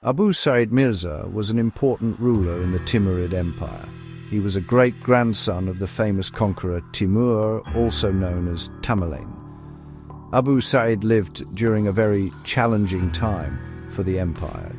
Abu Sa'id Mirza was an important ruler in the Timurid Empire. He was a great-grandson of the famous conqueror Timur, also known as Tamerlane. Abu Sa'id lived during a very challenging time for the empire,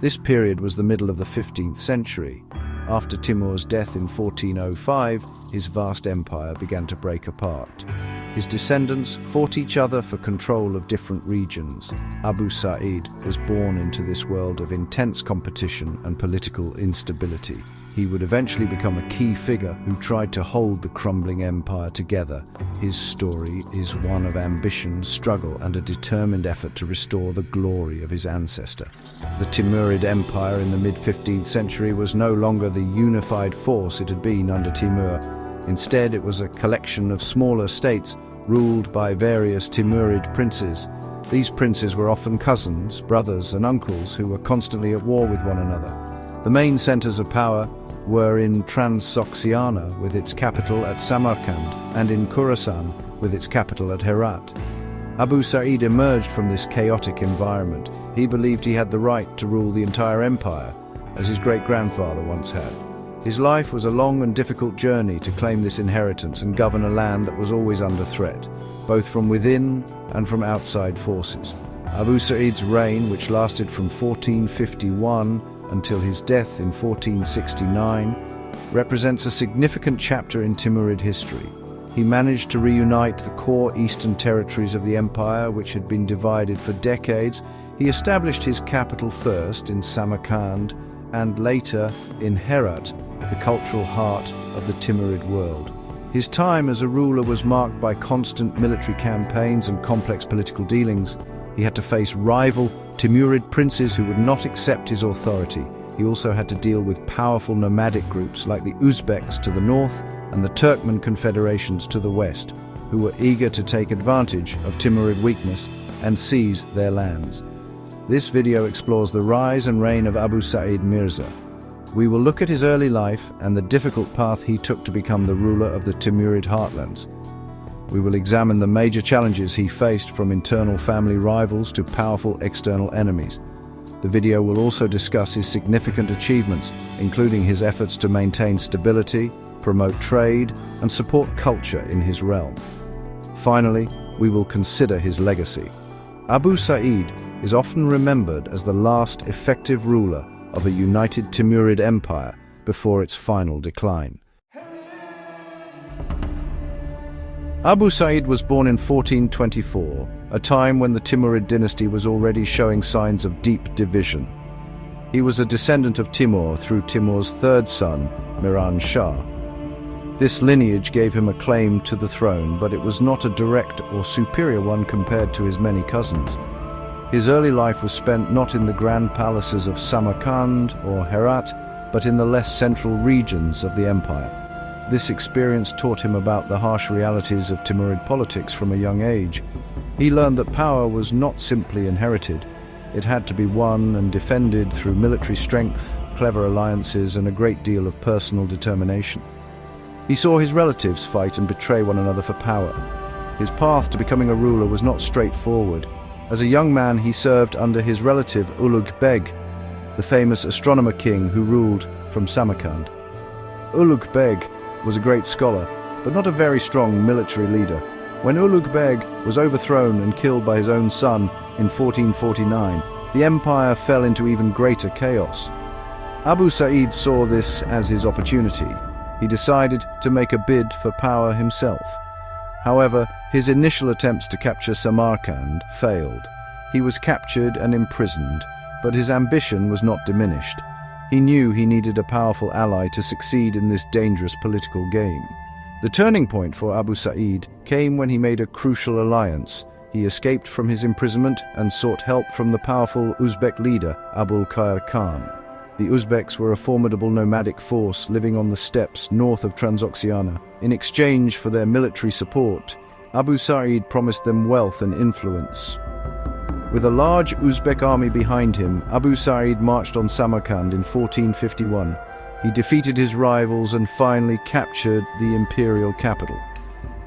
This period was the middle of the 15th century. After Timur's death in 1405, his vast empire began to break apart. His descendants fought each other for control of different regions. Abu Sa'id was born into this world of intense competition and political instability. He would eventually become a key figure who tried to hold the crumbling empire together. His story is one of ambition, struggle, and a determined effort to restore the glory of his ancestor. The Timurid Empire in the mid-15th century was no longer the unified force it had been under Timur. Instead, it was a collection of smaller states ruled by various Timurid princes. These princes were often cousins, brothers, and uncles who were constantly at war with one another. The main centers of power were in Transoxiana, with its capital at Samarkand, and in Khorasan, with its capital at Herat. Abu Sa'id emerged from this chaotic environment. He believed he had the right to rule the entire empire, as his great-grandfather once had. His life was a long and difficult journey to claim this inheritance and govern a land that was always under threat, both from within and from outside forces. Abu Sa'id's reign, which lasted from 1451 until his death in 1469, represents a significant chapter in Timurid history. He managed to reunite the core eastern territories of the empire, which had been divided for decades. He established his capital first in Samarkand and later in Herat, the cultural heart of the Timurid world. His time as a ruler was marked by constant military campaigns and complex political dealings. He had to face rival Timurid princes who would not accept his authority. He also had to deal with powerful nomadic groups like the Uzbeks to the north and the Turkmen confederations to the west, who were eager to take advantage of Timurid weakness and seize their lands. This video explores the rise and reign of Abu Sa'id Mirza. We will look at his early life and the difficult path he took to become the ruler of the Timurid heartlands. We will examine the major challenges he faced, from internal family rivals to powerful external enemies. The video will also discuss his significant achievements, including his efforts to maintain stability, promote trade, and support culture in his realm. Finally, we will consider his legacy. Abu Sa'id is often remembered as the last effective ruler of a united Timurid empire before its final decline. Abu Sa'id was born in 1424, a time when the Timurid dynasty was already showing signs of deep division. He was a descendant of Timur through Timur's third son, Miran Shah. This lineage gave him a claim to the throne, but it was not a direct or superior one compared to his many cousins. His early life was spent not in the grand palaces of Samarkand or Herat, but in the less central regions of the empire. This experience taught him about the harsh realities of Timurid politics from a young age. He learned that power was not simply inherited. It had to be won and defended through military strength, clever alliances, and a great deal of personal determination. He saw his relatives fight and betray one another for power. His path to becoming a ruler was not straightforward. As a young man, he served under his relative Ulugh Beg, the famous astronomer king who ruled from Samarkand. Ulugh Beg was a great scholar, but not a very strong military leader. When Ulugh Beg was overthrown and killed by his own son in 1449, the empire fell into even greater chaos. Abu Sa'id saw this as his opportunity. He decided to make a bid for power himself. However, his initial attempts to capture Samarkand failed. He was captured and imprisoned, but his ambition was not diminished. He knew he needed a powerful ally to succeed in this dangerous political game. The turning point for Abu Sa'id came when he made a crucial alliance. He escaped from his imprisonment and sought help from the powerful Uzbek leader Abul Khair Khan. The Uzbeks were a formidable nomadic force living on the steppes north of Transoxiana. In exchange for their military support, Abu Sa'id promised them wealth and influence. With a large Uzbek army behind him, Abu Sa'id marched on Samarkand in 1451. He defeated his rivals and finally captured the imperial capital.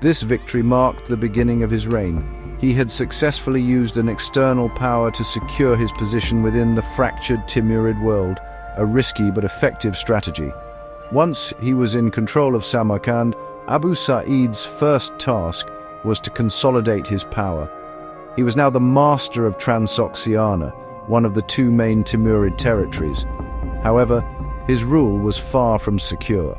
This victory marked the beginning of his reign. He had successfully used an external power to secure his position within the fractured Timurid world, a risky but effective strategy. Once he was in control of Samarkand, Abu Sa'id's first task was to consolidate his power. He was now the master of Transoxiana, one of the two main Timurid territories. However, his rule was far from secure.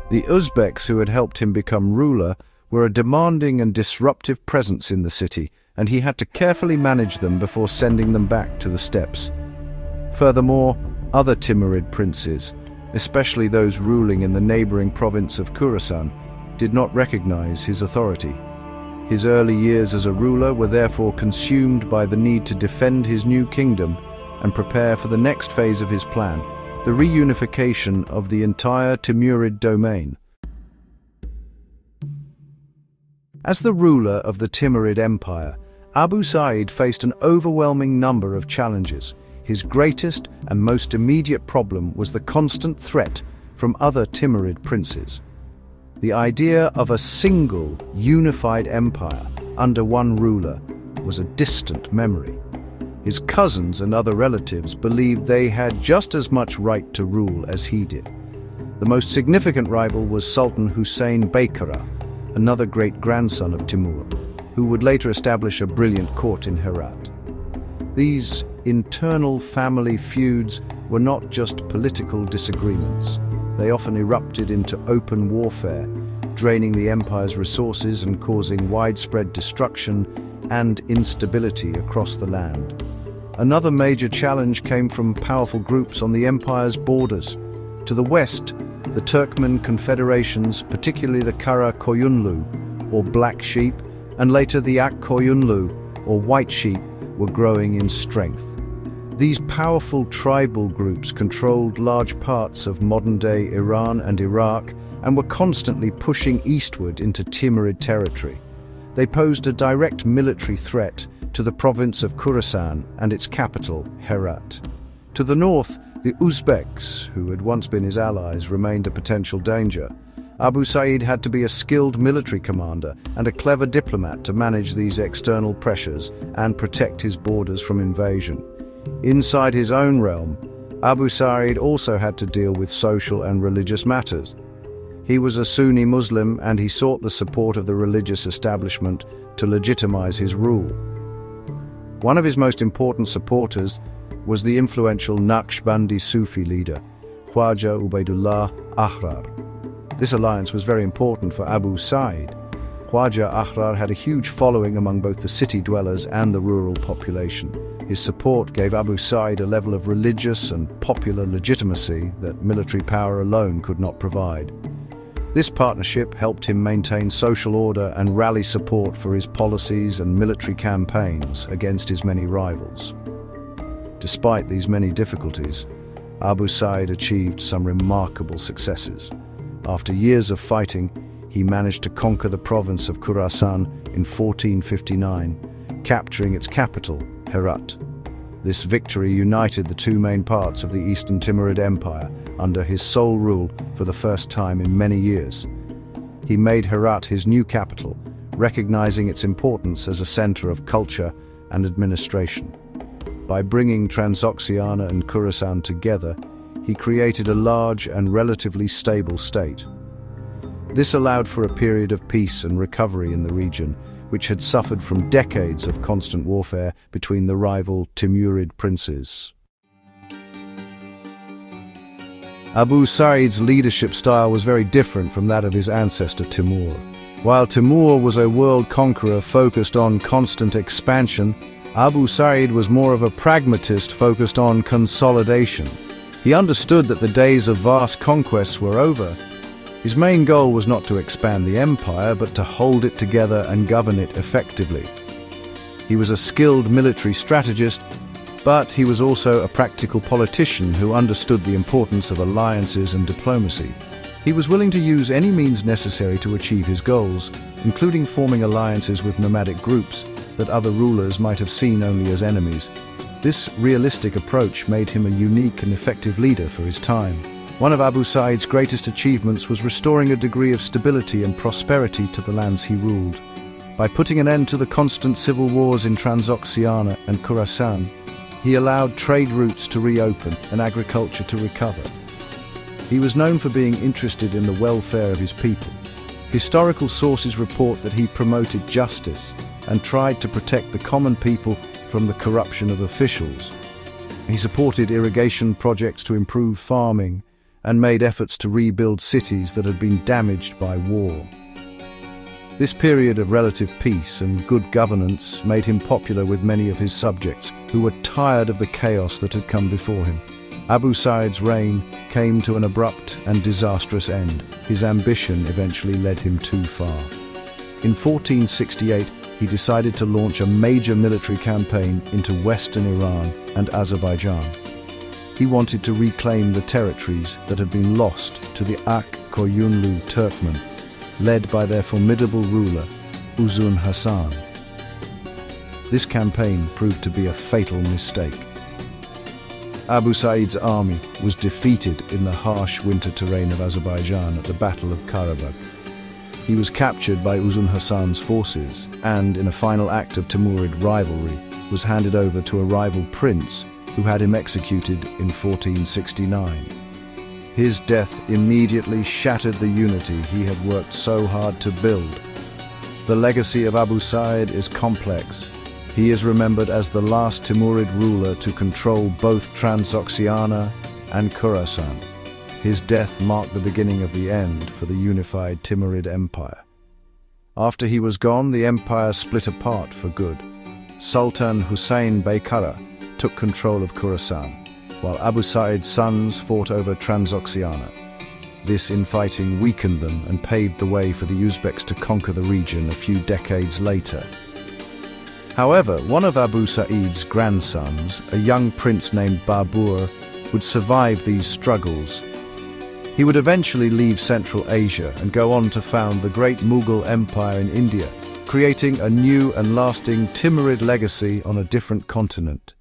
The Uzbeks who had helped him become ruler were a demanding and disruptive presence in the city, and he had to carefully manage them before sending them back to the steppes. Furthermore, other Timurid princes, especially those ruling in the neighboring province of Khorasan, did not recognize his authority. His early years as a ruler were therefore consumed by the need to defend his new kingdom and prepare for the next phase of his plan, the reunification of the entire Timurid domain. As the ruler of the Timurid Empire, Abu Sa'id faced an overwhelming number of challenges. His greatest and most immediate problem was the constant threat from other Timurid princes. The idea of a single, unified empire under one ruler was a distant memory. His cousins and other relatives believed they had just as much right to rule as he did. The most significant rival was Sultan Hussein Baykara, another great-grandson of Timur, who would later establish a brilliant court in Herat. These internal family feuds were not just political disagreements. They often erupted into open warfare, draining the empire's resources and causing widespread destruction and instability across the land. Another major challenge came from powerful groups on the empire's borders. To the west, the Turkmen confederations, particularly the Kara Koyunlu, or Black Sheep, and later the Ak Koyunlu, or White Sheep, were growing in strength. These powerful tribal groups controlled large parts of modern-day Iran and Iraq and were constantly pushing eastward into Timurid territory. They posed a direct military threat to the province of Khorasan and its capital, Herat. To the north, the Uzbeks, who had once been his allies, remained a potential danger. Abu Sa'id had to be a skilled military commander and a clever diplomat to manage these external pressures and protect his borders from invasion. Inside his own realm, Abu Sa'id also had to deal with social and religious matters. He was a Sunni Muslim and he sought the support of the religious establishment to legitimize his rule. One of his most important supporters was the influential Naqshbandi Sufi leader, Khwaja Ubaidullah Ahrar. This alliance was very important for Abu Sa'id. Khwaja Ahrar had a huge following among both the city dwellers and the rural population. His support gave Abu Sa'id a level of religious and popular legitimacy that military power alone could not provide. This partnership helped him maintain social order and rally support for his policies and military campaigns against his many rivals. Despite these many difficulties, Abu Sa'id achieved some remarkable successes. After years of fighting, he managed to conquer the province of Khorasan in 1459, capturing its capital, Herat. This victory united the two main parts of the Eastern Timurid Empire under his sole rule for the first time in many years. He made Herat his new capital, recognizing its importance as a center of culture and administration. By bringing Transoxiana and Khorasan together, he created a large and relatively stable state. This allowed for a period of peace and recovery in the region, which had suffered from decades of constant warfare between the rival Timurid princes. Abu Sa'id's leadership style was very different from that of his ancestor Timur. While Timur was a world conqueror focused on constant expansion, Abu Sa'id was more of a pragmatist focused on consolidation. He understood that the days of vast conquests were over. His main goal was not to expand the empire, but to hold it together and govern it effectively. He was a skilled military strategist, but he was also a practical politician who understood the importance of alliances and diplomacy. He was willing to use any means necessary to achieve his goals, including forming alliances with nomadic groups that other rulers might have seen only as enemies. This realistic approach made him a unique and effective leader for his time. One of Abu Sa'id's greatest achievements was restoring a degree of stability and prosperity to the lands he ruled. By putting an end to the constant civil wars in Transoxiana and Khorasan, he allowed trade routes to reopen and agriculture to recover. He was known for being interested in the welfare of his people. Historical sources report that he promoted justice and tried to protect the common people from the corruption of officials. He supported irrigation projects to improve farming and made efforts to rebuild cities that had been damaged by war. This period of relative peace and good governance made him popular with many of his subjects, who were tired of the chaos that had come before him. Abu Sa'id's reign came to an abrupt and disastrous end. His ambition eventually led him too far. In 1468, he decided to launch a major military campaign into western Iran and Azerbaijan. He wanted to reclaim the territories that had been lost to the Ak Koyunlu Turkmen, led by their formidable ruler, Uzun Hasan. This campaign proved to be a fatal mistake. Abu Sa'id's army was defeated in the harsh winter terrain of Azerbaijan at the Battle of Karabakh. He was captured by Uzun Hasan's forces and, in a final act of Timurid rivalry, was handed over to a rival prince who had him executed in 1469. His death immediately shattered the unity he had worked so hard to build. The legacy of Abu Sa'id is complex. He is remembered as the last Timurid ruler to control both Transoxiana and Khorasan. His death marked the beginning of the end for the unified Timurid Empire. After he was gone, the empire split apart for good. Sultan Hussein Baykara took control of Khorasan, while Abu Sa'id's sons fought over Transoxiana. This infighting weakened them and paved the way for the Uzbeks to conquer the region a few decades later. However, one of Abu Sa'id's grandsons, a young prince named Babur, would survive these struggles. He would eventually leave Central Asia and go on to found the great Mughal Empire in India, creating a new and lasting Timurid legacy on a different continent.